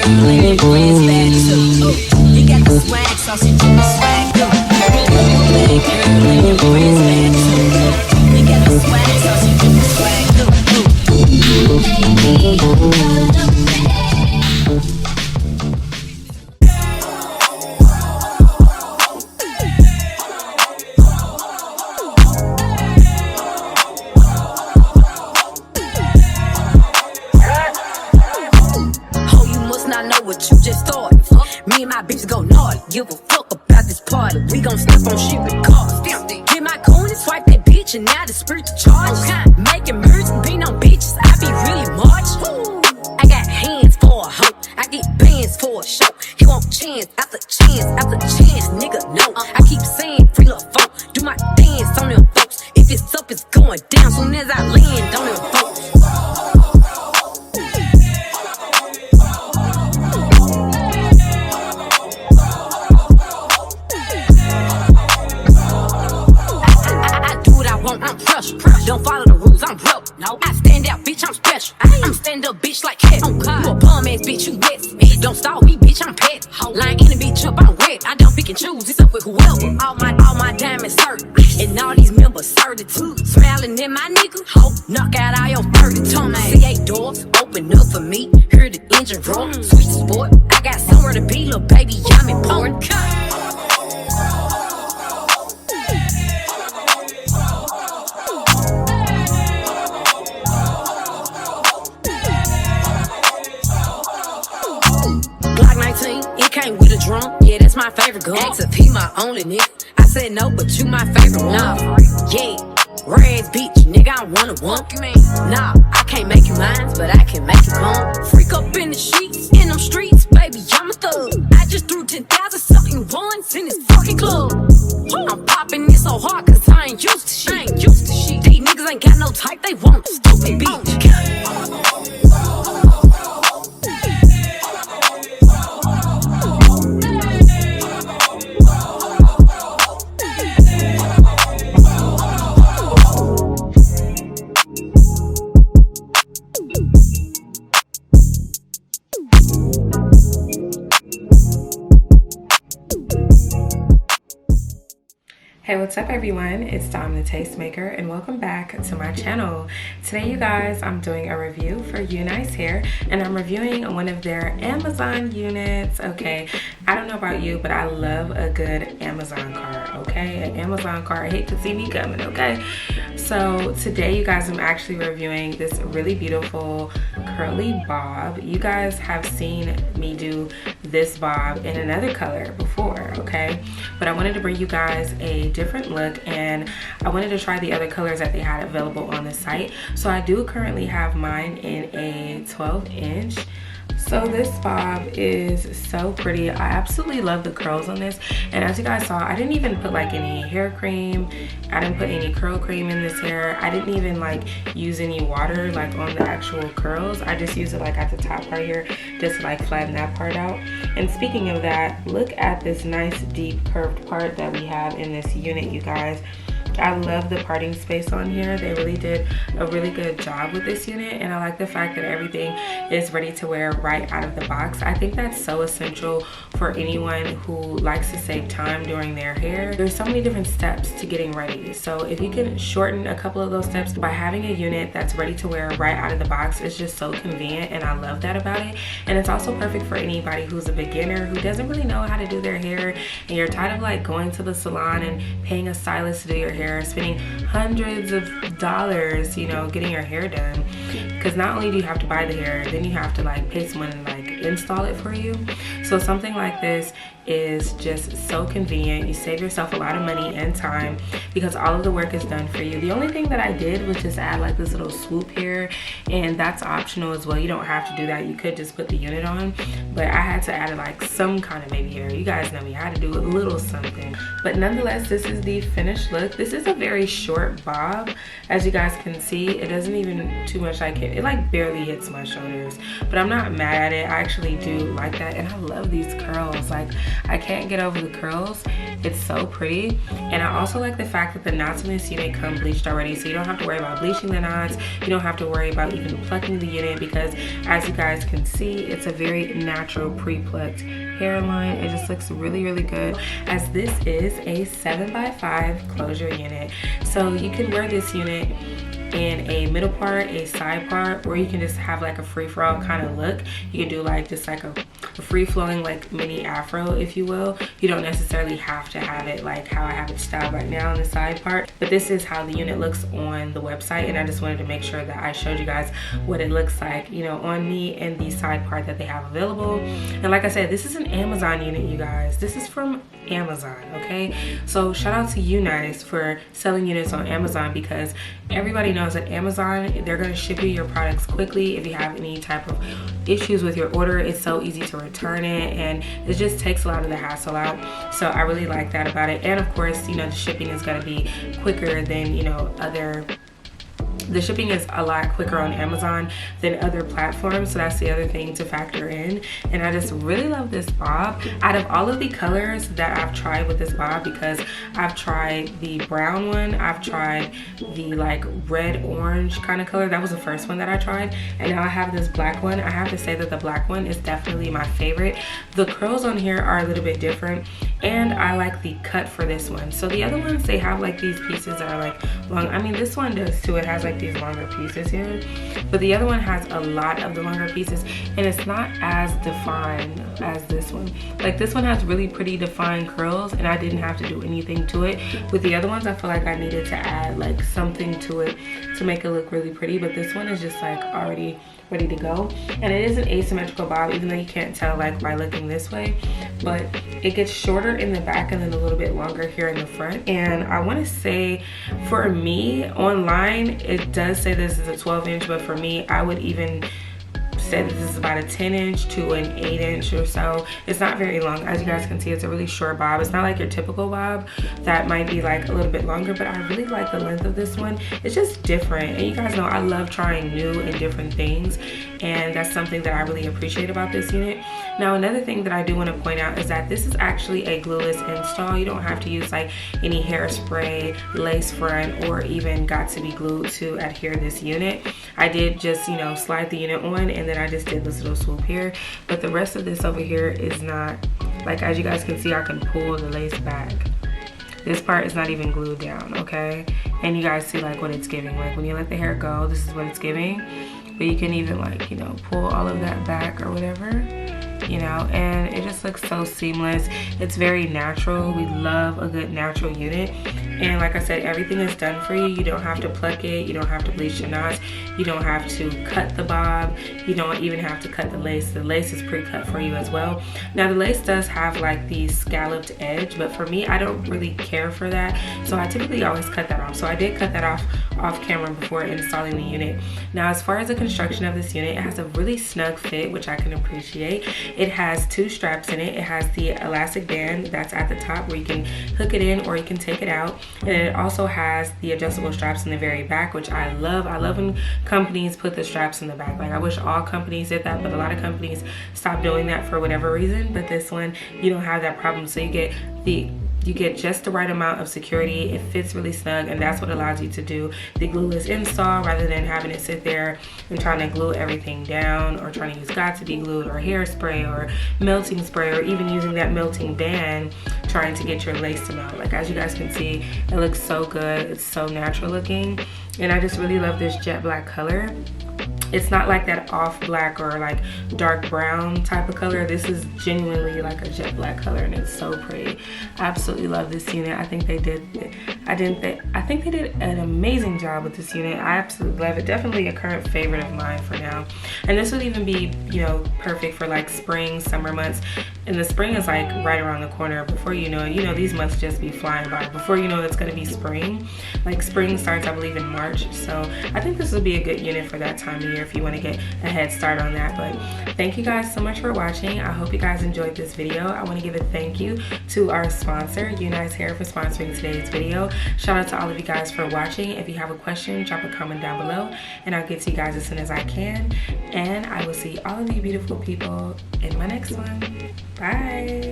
girl and your friends bad too. You got the swag, so she do the swag too. Bad girl and your friends bad too. You got the swag, so she do the swag too. What you just started. Me and my bitch go naughty. Give a fuck about this party. We gon' step on shit with cars. Get my coin and swipe that bitch, and now the spirit to charge. Making moves and being on bitches, I be really much. I got hands for a hoe, I get bands for a show. He want chance after chance after chance, nigga. No, I keep saying free love folk. Do my dance on them folks. If it's up, it's going down. Soon as I land on them folks. I'm fresh. Don't follow the rules, I'm broke. No, I stand out, bitch, I'm special. I'm stand up, bitch, like hell. You a bum ass bitch, you wet. Don't stall me, bitch, I'm pet. Line in the bitch up, I'm wet. I don't pick and choose, it's up with whoever. All my diamonds certain, and all these members certitude. Smiling in my nigga, ho, knock out all your 30 toenails. C8 doors, open up for me. Hear the engine roar, switch to sport. I got somewhere to be, little baby, I'm important. It came with a drum, yeah, that's my favorite gun. Ask if he my only nigga. I said no, but you my favorite one. Nah, yeah, Reds bitch, nigga, I'm one of one. Nah, I can't make you mine, but I can make you come. Freak up in the sheets, in them streets, baby, I'm a thug. I just threw 10,000 something once in this fucking club. I'm popping it so hard, cause I ain't used to shit. These niggas ain't got no type, they want a stupid bitch. Hey, what's up everyone? It's Dom the Tastemaker and welcome back to my channel. Today you guys, I'm doing a review for Unice here and I'm reviewing one of their Amazon units. Okay, I don't know about you, but I love a good Amazon cart, okay? An Amazon cart, hate to see me coming, okay? So today you guys, I'm actually reviewing this really beautiful curly bob. You guys have seen me do this bob in another color before, okay? But I wanted to bring you guys a different look and I wanted to try the other colors that they had available on the site. So I do currently have mine in a 12-inch. So this bob is so pretty. I absolutely love the curls on this, and as you guys saw, I didn't even put like any hair cream. I didn't put any curl cream in this hair. I didn't even like use any water like on the actual curls. I just used it like at the top right here just to like flatten that part out. And speaking of that, look at this nice deep curved part that we have in this unit, you guys. I love the parting space on here. They really did a really good job with this unit, and I like the fact that everything is ready to wear right out of the box. I think that's so essential for anyone who likes to save time during their hair. There's so many different steps to getting ready, so if you can shorten a couple of those steps by having a unit that's ready to wear right out of the box, it's just so convenient, and I love that about it. And it's also perfect for anybody who's a beginner who doesn't really know how to do their hair, and you're tired of like going to the salon and paying a stylist to do your hair, spending hundreds of dollars, you know, getting your hair done, because not only do you have to buy the hair, then you have to like pay someone to like install it for you. So something like this is just so convenient. You save yourself a lot of money and time because all of the work is done for you. The only thing that I did was just add like this little swoop here, and that's optional as well. You don't have to do that. You could just put the unit on, but I had to add like some kind of baby hair. You guys know me, I had to do a little something. But nonetheless, this is the finished look. This is a very short bob. As you guys can see, it doesn't even too much like it It like barely hits my shoulders, but I'm not mad at it. I actually do like that, and I love these curls. Like, I can't get over the curls. It's so pretty. And I also like the fact that the knots in this unit come bleached already, so you don't have to worry about bleaching the knots. You don't have to worry about even plucking the unit, because as you guys can see, it's a very natural pre-plucked hairline. It just looks really, really good, as this is a 7x5 closure unit. So you can wear this unit in a middle part, a side part, or you can just have like a free-for-all kind of look. You can do like just like a free-flowing like mini afro, if you will. You don't necessarily have to have it like how I have it styled right now in the side part, but this is how the unit looks on the website, and I just wanted to make sure that I showed you guys what it looks like, you know, on me and the side part that they have available. And like I said, this is an Amazon unit, you guys. This is from Amazon, okay? So shout out to Unice for selling units on Amazon, because everybody knows that Amazon, they're going to ship you your products quickly. If you have any type of issues with your order, it's so easy to return it, and it just takes a lot of the hassle out. So I really like that about it. And of course, you know, the shipping is going to be quicker than, you know, the shipping is a lot quicker on Amazon than other platforms, so that's the other thing to factor in. And I just really love this bob. Out of all of the colors that I've tried with this bob, because I've tried the brown one, I've tried the like red orange kind of color, that was the first one that I tried, and now I have this black one. I have to say that the black one is definitely my favorite. The curls on here are a little bit different, and I like the cut for this one. So the other ones, they have like these pieces that are like long. I mean, this one does too. It has like these longer pieces here, but the other one has a lot of the longer pieces, and it's not as defined as this one. Like, this one has really pretty defined curls, and I didn't have to do anything to it. With the other ones, I feel like I needed to add like something to it to make it look really pretty, but this one is just like already ready to go. And it is an asymmetrical bob, even though you can't tell like by looking this way, but it gets shorter in the back and then a little bit longer here in the front. And I want to say, for me, online it does say this is a 12-inch, but for me, I would even say that this is about a 10-inch to an 8-inch or so. It's not very long. As you guys can see, it's a really short bob. It's not like your typical bob that might be like a little bit longer, but I really like the length of this one. It's just different, and you guys know I love trying new and different things, and that's something that I really appreciate about this unit. Now, another thing that I do want to point out is that this is actually a glueless install. You don't have to use like any hairspray, lace front, or even got to be glued to adhere this unit. I did just, you know, slide the unit on, and then I just did this little swoop here, but the rest of this over here is not, like, as you guys can see, I can pull the lace back. This part is not even glued down, okay? And you guys see like what it's giving. Like, when you let the hair go, this is what it's giving, but you can even like, you know, pull all of that back or whatever, you know, and it just looks so seamless. It's very natural. We love a good natural unit. And like I said, everything is done for you. You don't have to pluck it. You don't have to bleach the knots. You don't have to cut the bob. You don't even have to cut the lace. The lace is pre-cut for you as well. Now, the lace does have like the scalloped edge, but for me, I don't really care for that. So I typically always cut that off. So I did cut that off camera before installing the unit. Now, as far as the construction of this unit, it has a really snug fit, which I can appreciate. It has 2 straps in it. It has the elastic band that's at the top where you can hook it in or you can take it out. And it also has the adjustable straps in the very back, which I love. I love when companies put the straps in the back. Like, I wish all companies did that, but a lot of companies stopped doing that for whatever reason. But this one, you don't have that problem. So you get just the right amount of security. It fits really snug, and that's what allows you to do the glueless install rather than having to sit there and trying to glue everything down, or trying to use got to be glued or hairspray or melting spray, or even using that melting band trying to get your lace to melt. Like, as you guys can see, it looks so good. It's so natural looking, and I just really love this jet black color. It's not like that off black or like dark brown type of color. This is genuinely like a jet black color, and it's so pretty. I absolutely love this unit. I think they did an amazing job with this unit. I absolutely love it. Definitely a current favorite of mine for now. And this would even be, you know, perfect for like spring, summer months. And the spring is like right around the corner. Before you know it, these months just be flying by. Before you know it's gonna be spring. Like, spring starts, I believe, in March. So I think this would be a good unit for that time of year if you want to get a head start on that. But thank you guys so much for watching. I hope you guys enjoyed this video. I want to give a thank you to our sponsor, Unice Hair, for sponsoring today's video. Shout out to all of you guys for watching. If you have a question, drop a comment down below and I'll get to you guys as soon as I can. And I will see all of you beautiful people in my next one. Bye.